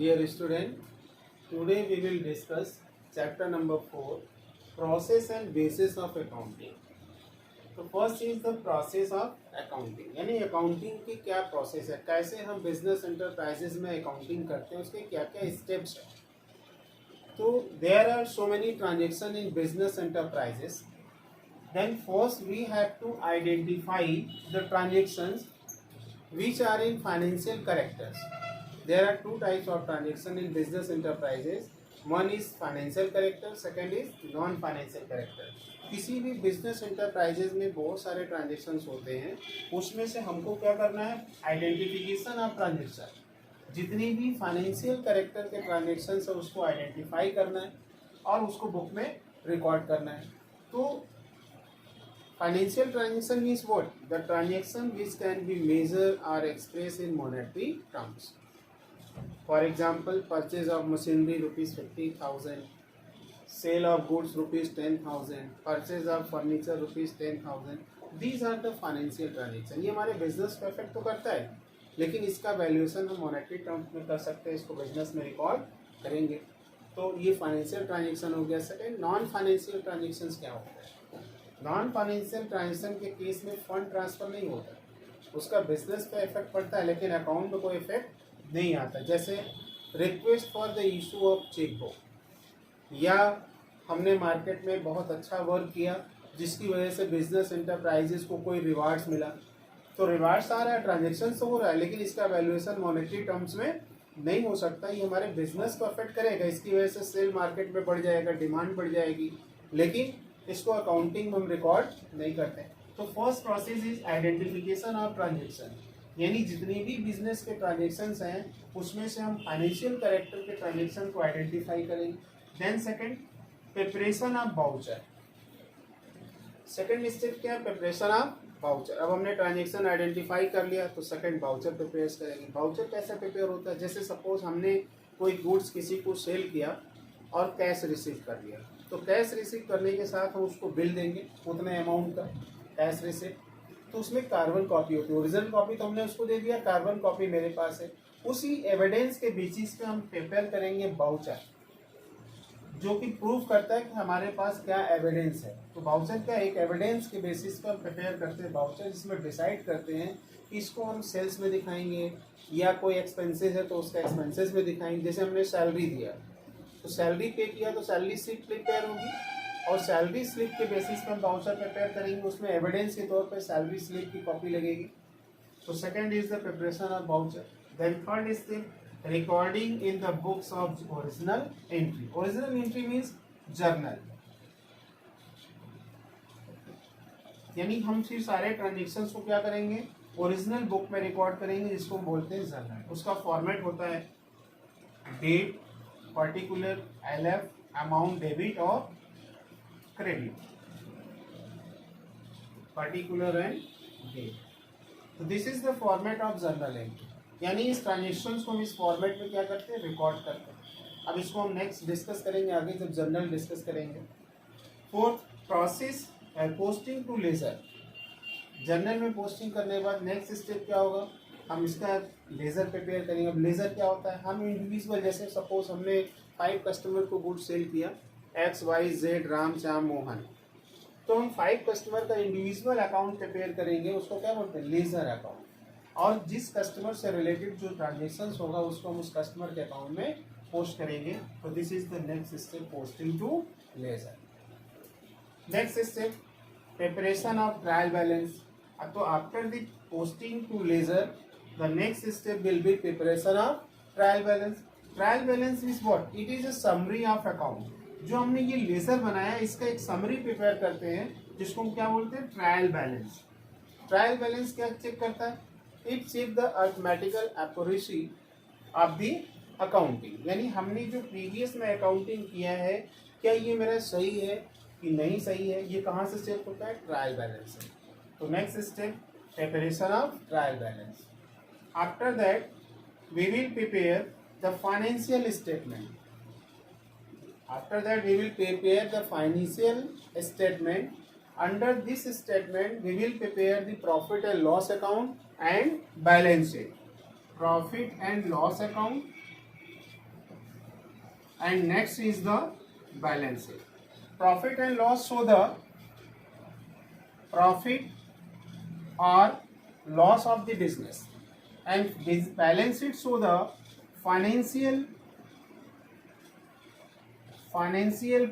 Dear student, today we will discuss chapter number 4, process and basis of accounting. तो first is the process of accounting, यानी accounting की क्या process है, कैसे हम बिजनेस एंटरप्राइजेज में अकाउंटिंग करते हैं, उसके क्या क्या स्टेप्स है. तो there are so many transaction in business enterprises. Then first we have to identify the transactions which are in financial characters. There are two types of transaction in business enterprises. One is financial character, second is non-financial character. किसी भी business enterprises में बहुत सारे transactions होते हैं, उसमें से हमको क्या करना है, आइडेंटिफिकेशन ऑफ ट्रांजेक्शन. जितनी भी फाइनेंशियल कैरेक्टर के ट्रांजेक्शन्स है उसको आइडेंटिफाई करना है और उसको बुक में रिकॉर्ड करना है. तो financial transaction means what? The transaction which can be measured or expressed in monetary terms. For example, purchase of machinery rupees 50,000, sale of goods rupees 10,000, purchase of furniture rupees 10,000. These are the financial transaction. ये हमारे business को effect तो करता है, लेकिन इसका valuation हम monetary terms में कर सकते हैं, इसको बिजनेस में रिकॉर्ड करेंगे. तो ये फाइनेंशियल ट्रांजेक्शन हो गया. सेकेंड, नॉन फाइनेंशियल ट्रांजेक्शन क्या होता है? नॉन फाइनेंशियल ट्रांजेक्शन के केस में फंड ट्रांसफर नहीं होता, उसका बिजनेस पे इफेक्ट पड़ता है लेकिन अकाउंट में कोई इफेक्ट नहीं आता. जैसे request for the issue of chequebook, या हमने मार्केट में बहुत अच्छा वर्क किया जिसकी वजह से बिजनेस एंटरप्राइजेस को कोई रिवार्ड्स मिला, तो रिवार्ड्स आ रहा है, ट्रांजेक्शन तो हो रहा है, लेकिन इसका वैल्यूएशन मॉनेटरी टर्म्स में नहीं हो सकता. ये हमारे बिजनेस को अफेक्ट करेगा, इसकी वजह से सेल मार्केट में बढ़ जाएगा, डिमांड बढ़ जाएगी, लेकिन इसको अकाउंटिंग में हम रिकॉर्ड नहीं करते. तो first process is identification of transaction, यानी जितनी भी बिजनेस के ट्रांजेक्शन्स हैं उसमें से हम फाइनेंशियल कैरेक्टर के ट्रांजेक्शन को आइडेंटिफाई करेंगे. Then second, preparation of voucher. Second step क्या है? Preparation of voucher. अब हमने ट्रांजेक्शन आइडेंटिफाई कर लिया तो सेकंड वाउचर प्रिपेयर करेंगे. वाउचर कैसे प्रिपेयर होता है? जैसे सपोज हमने कोई गुड्स किसी को सेल किया और कैश रिसीव कर लिया, तो कैश रिसीव करने के साथ हम उसको बिल देंगे उतने अमाउंट का कैश रिसीव. तो उसमें कार्बन कॉपी होती है, ओरिजिनल कॉपी तो हमने उसको दे दिया, कार्बन कॉपी मेरे पास है. उसी एविडेंस के बेसिस पे हम प्रिपेयर करेंगे वाउचर, जो कि प्रूफ करता है कि हमारे पास क्या एविडेंस है. तो वाउचर क्या, एक एविडेंस के बेसिस पर हम प्रिपेयर करते हैं वाउचर, जिसमें डिसाइड करते हैं कि इसको हम सेल्स में दिखाएंगे या कोई एक्सपेंसेस है तो उसका एक्सपेंसेस में दिखाएंगे. जैसे हमने सैलरी दिया तो सैलरी पे किया तो सैलरी स्लिप प्रिपेयर होगी, और सैलरी स्लिप के बेसिस पर हम वाउचर प्रिपेयर करेंगे, उसमें एविडेंस के तौर पे सैलरी स्लिप की कॉपी लगेगी. तो second is the preparation of voucher. Then third step, recording in the books of original entry. Original entry means journal, यानी हम फिर सारे ट्रांजेक्शन को क्या करेंगे, ओरिजिनल बुक में रिकॉर्ड करेंगे, जिसको हम बोलते हैं जर्नल. उसका फॉर्मेट होता है date, particular, LF, amount debit और क्रेडिट, पर्टिकुलर एंड डेट. तो this is the format of journal entry, यानी इस ट्रांजेक्शन्स को हम इस फॉर्मेट में क्या करते हैं, रिकॉर्ड करते हैं. अब इसको हम नेक्स्ट डिस्कस करेंगे आगे जब जर्नल डिस्कस करेंगे. फोर्थ प्रोसेस है पोस्टिंग टू लेजर. जर्नल में पोस्टिंग करने के बाद नेक्स्ट स्टेप क्या होगा, हम इसका लेजर प्रिपेयर करेंगे. अब लेजर क्या होता है, हम इंडिविजुअल, जैसे सपोज हमने 5 कस्टमर को गुड सेल किया, XYZ राम श्याम मोहन, तो हम 5 कस्टमर का इंडिविजुअल अकाउंट प्रिपेयर करेंगे, उसको क्या बोलते हैं, लेजर अकाउंट. और जिस कस्टमर से रिलेटेड जो ट्रांजेक्शन होगा उसको हम उस कस्टमर के अकाउंट में पोस्ट करेंगे. तो this is the next step, posting to ledger. Next step, preparation of trial balance. तो after the posting to ledger the next step will be preparation of trial balance. Trial balance is what? It is a summary of account. जो हमने ये laser बनाया है इसका एक summary prepare करते हैं, जिसको हम क्या बोलते हैं, ट्रायल बैलेंस. ट्रायल बैलेंस क्या चेक करता है, it check the arithmetical accuracy of the accounting, यानी हमने जो प्रीवियस में अकाउंटिंग किया है क्या ये मेरा सही है कि नहीं सही है, ये कहाँ से चेक होता है, ट्रायल बैलेंस से. तो next step, preparation of trial balance. After that, we will prepare the financial statement. After that, we will prepare the financial statement. Under this statement, we will prepare the profit and loss account and balance sheet. Profit and loss account and next is the balance sheet. Profit and loss show the profit or loss of the business, and this balance sheet show the financial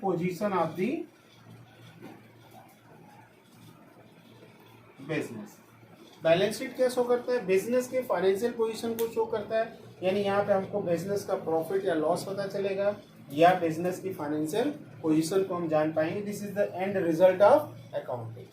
position of the business. Balance sheet क्या show करता है? Business के financial position को show करता है. यानी यहाँ पे हमको बिजनेस का प्रॉफिट या लॉस पता चलेगा या बिजनेस की फाइनेंशियल पोजीशन को हम जान पाएंगे. This is the end result of accounting.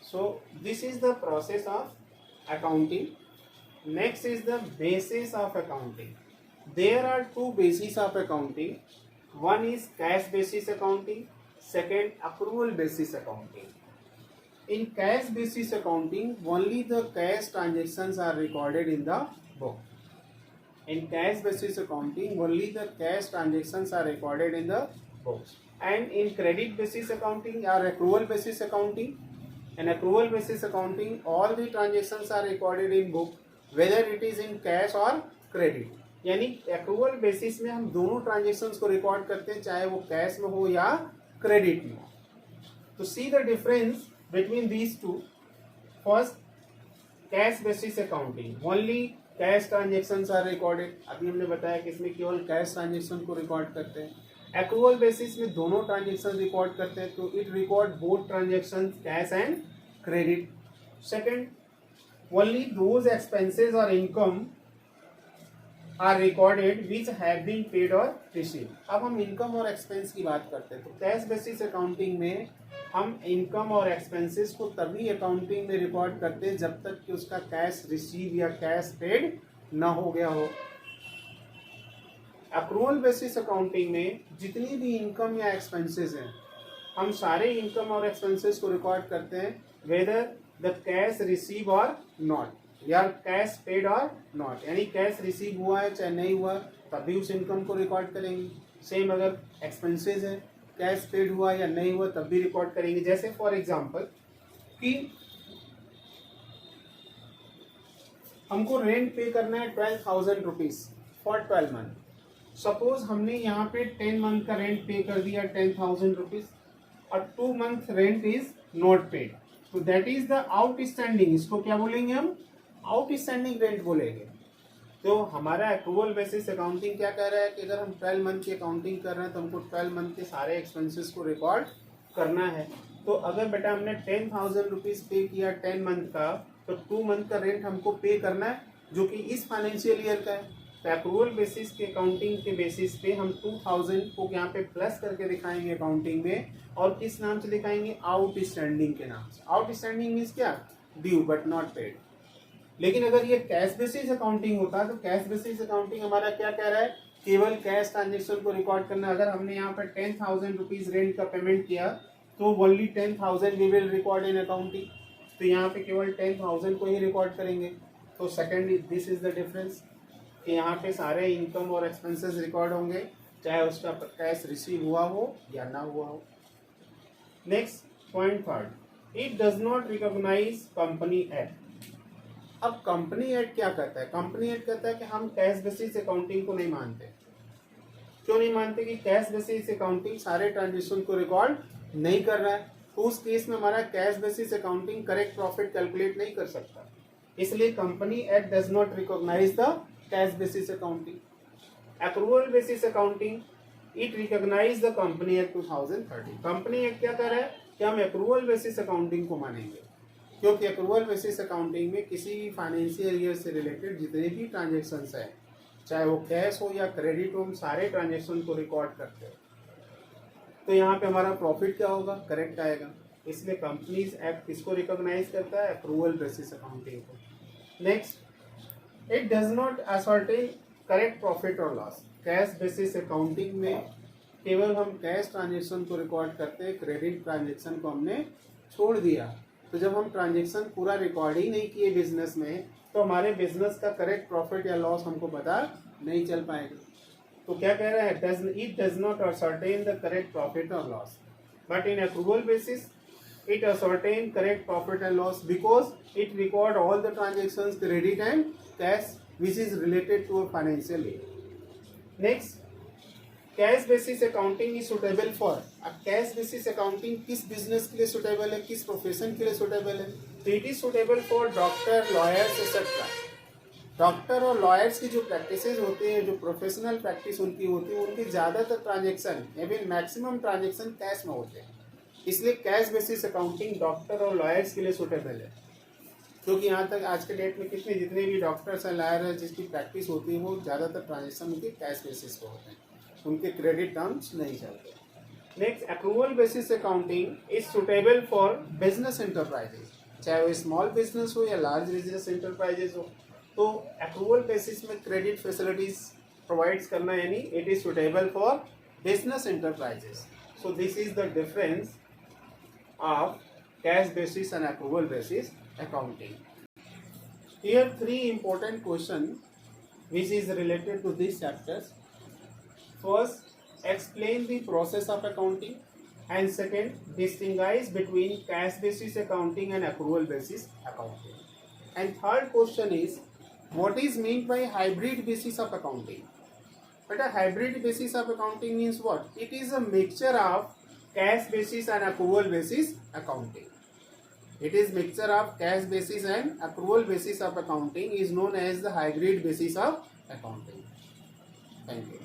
So this is the process of accounting. Next is the basis of accounting. There are two basis of accounting. One is cash basis accounting, second accrual basis accounting. In cash basis accounting, only the cash transactions are recorded in the book. In cash basis accounting, only the cash transactions are recorded in the books. And in credit basis accounting or accrual basis accounting, in accrual basis accounting, all the transactions are recorded in book, whether it is in cash or credit. यानी accrual basis में हम दोनों transactions को record करते हैं, चाहे वो cash में हो या credit में हो. To see the difference between these two, first cash basis accounting, only cash transactions are recorded. अभी हमने बताया कि इसमें केवल cash transaction को रिकॉर्ड करते हैं. accrual basis में दोनों ट्रांजेक्शन रिकॉर्ड करते हैं, तो it record both transactions cash and credit. Second, only those expenses or income are recorded which have been paid or received. अब हम इनकम और एक्सपेंस की बात करते हैं, तो कैश बेसिस अकाउंटिंग में हम इनकम और एक्सपेंसेस को तभी अकाउंटिंग में रिकॉर्ड करते हैं जब तक कि उसका कैश रिसीव या कैश पेड ना हो गया हो. अक्रूवल बेसिस अकाउंटिंग में जितनी भी इनकम या एक्सपेंसेस हैं, हम सारे इनकम और एक्सपेंसेस को रिकॉर्ड करते हैं वेदर द कैश रिसीव और नॉट, या कैश पेड और नॉट. यानी कैश रिसीव हुआ है चाहे नहीं हुआ तभी उस इनकम को रिकॉर्ड करेंगे. सेम अगर एक्सपेंसेस है, कैश पेड हुआ या नहीं हुआ तब भी रिकॉर्ड करेंगे. जैसे फॉर एग्जांपल कि हमको रेंट पे करना है 12,000 रुपीज फॉर 12 मंथ. सपोज हमने यहाँ पे 10 मंथ का रेंट पे कर दिया 10,000 रुपीज और 2 month rent is not paid, तो दैट इज द आउटस्टैंडिंग. इसको क्या बोलेंगे हम? आउटस्टैंडिंग रेंट बोलेंगे. तो हमारा अक्रूवल बेसिस अकाउंटिंग क्या कह रहा है कि अगर हम 12 मंथ की अकाउंटिंग कर रहे हैं तो हमको 12 मंथ के सारे एक्सपेंसेस को रिकॉर्ड करना है. तो अगर बेटा हमने 10,000 रुपीज पे किया 10 मंथ का, तो 2 मंथ का रेंट हमको पे करना है जो कि इस फाइनेंशियल ईयर का है. तो अक्रूवल बेसिस के अकाउंटिंग के बेसिस पे हम 2,000 को यहाँ पे प्लस करके दिखाएंगे अकाउंटिंग में, और किस नाम से दिखाएंगे? आउटस्टैंडिंग के नाम से. आउटस्टैंडिंग मीन्स क्या? Due but not paid. लेकिन अगर ये कैश बेसिस अकाउंटिंग होता तो कैश बेसिस अकाउंटिंग हमारा क्या कह रहा है? केवल कैश ट्रांजेक्शन को रिकॉर्ड करना. अगर हमने यहाँ पर 10,000 रुपीज रेंट का पेमेंट किया तो only 10,000 we will record in accounting. तो यहाँ पे केवल 10,000 को ही रिकॉर्ड करेंगे. तो second, this is the difference कि यहाँ पे सारे इनकम और एक्सपेंसेस रिकॉर्ड होंगे चाहे उसका कैश रिसीव हुआ हो या ना हुआ हो. Next point third, it does not recognise company act. अब कंपनी एक्ट क्या कहता है? कंपनी एक्ट कहता है कि हम कैश बेसिस अकाउंटिंग को नहीं मानते. क्यों नहीं मानते? कि कैश बेसिस अकाउंटिंग सारे ट्रांजेक्शन को रिकॉर्ड नहीं कर रहा है, तो उस केस में हमारा cash basis accounting correct profit calculate नहीं कर सकता. इसलिए company act does not recognise the cash basis accounting. Accrual basis accounting it recognise the company act 2013. Company act क्या कर रहा है कि हम अक्रूवल बेसिस अकाउंटिंग को मानेंगे, क्योंकि अक्रूवल बेसिस अकाउंटिंग में किसी भी फाइनेंशियल ईयर से रिलेटेड जितने भी ट्रांजेक्शन्स हैं, चाहे वो कैश हो या क्रेडिट हो, हम सारे ट्रांजेक्शन को रिकॉर्ड करते हैं. तो यहाँ पे हमारा प्रॉफिट क्या होगा? करेक्ट आएगा. इसलिए कंपनीज एक्ट किसको रिकॉग्नाइज करता है? अक्रूवल बेसिस अकाउंटिंग को. Next, it does not ascertain correct profit और लॉस. कैश बेसिस अकाउंटिंग में केवल हम कैश ट्रांजेक्शन को रिकॉर्ड करते हैं, क्रेडिट ट्रांजेक्शन को हमने छोड़ दिया. तो जब हम ट्रांजेक्शन पूरा रिकॉर्ड ही नहीं किए बिजनेस में, तो हमारे बिजनेस का करेक्ट प्रॉफिट या लॉस हमको पता नहीं चल पाएगा. तो क्या कह रहा है? It does not ascertain the correct profit और loss, but in accrual basis it ascertain correct profit and loss because it record all the transactions credit and cash which is related to a financial year. Next, cash basis accounting is suitable for, अब cash basis accounting किस business के लिए suitable है, किस profession के लिए suitable है? तो it is suitable for doctor, lawyers etcetera. Doctor और लॉयर्स की जो प्रैक्टिसेस होती है, जो प्रोफेशनल प्रैक्टिस उनकी होती है, उनके ज़्यादातर transaction even maximum transaction cash में होते हैं, इसलिए कैश बेसिस अकाउंटिंग डॉक्टर और लॉयर्स के लिए सुटेबल है। क्योंकि यहाँ तक आज के डेट में जितने भी डॉक्टर्स हैं, लॉयर हैं, जिसकी प्रैक्टिस होती है, वो ज़्यादातर ट्रांजेक्शन उनके कैश बेसिस पे होते हैं, उनके क्रेडिट टर्म्स नहीं चलते। Next, accrual basis accounting is suitable for business enterprises, चाहे वो स्मॉल बिजनेस हो या लार्ज बिजनेस एंटरप्राइजेस हो। तो अक्रूवल बेसिस में क्रेडिट फैसिलिटीज प्रोवाइड्स करना, यानी it is suitable for business enterprises. So this is the difference of cash basis and accrual basis accounting. Here three important questions which is related to these chapters. First, explain the process of accounting, and second, distinguish between cash basis accounting and accrual basis accounting. And third question is, what is meant by hybrid basis of accounting? But a hybrid basis of accounting means what? It is a mixture of cash basis and accrual basis accounting. It is mixture of cash basis and accrual basis of accounting is known as the hybrid basis of accounting. Thank you.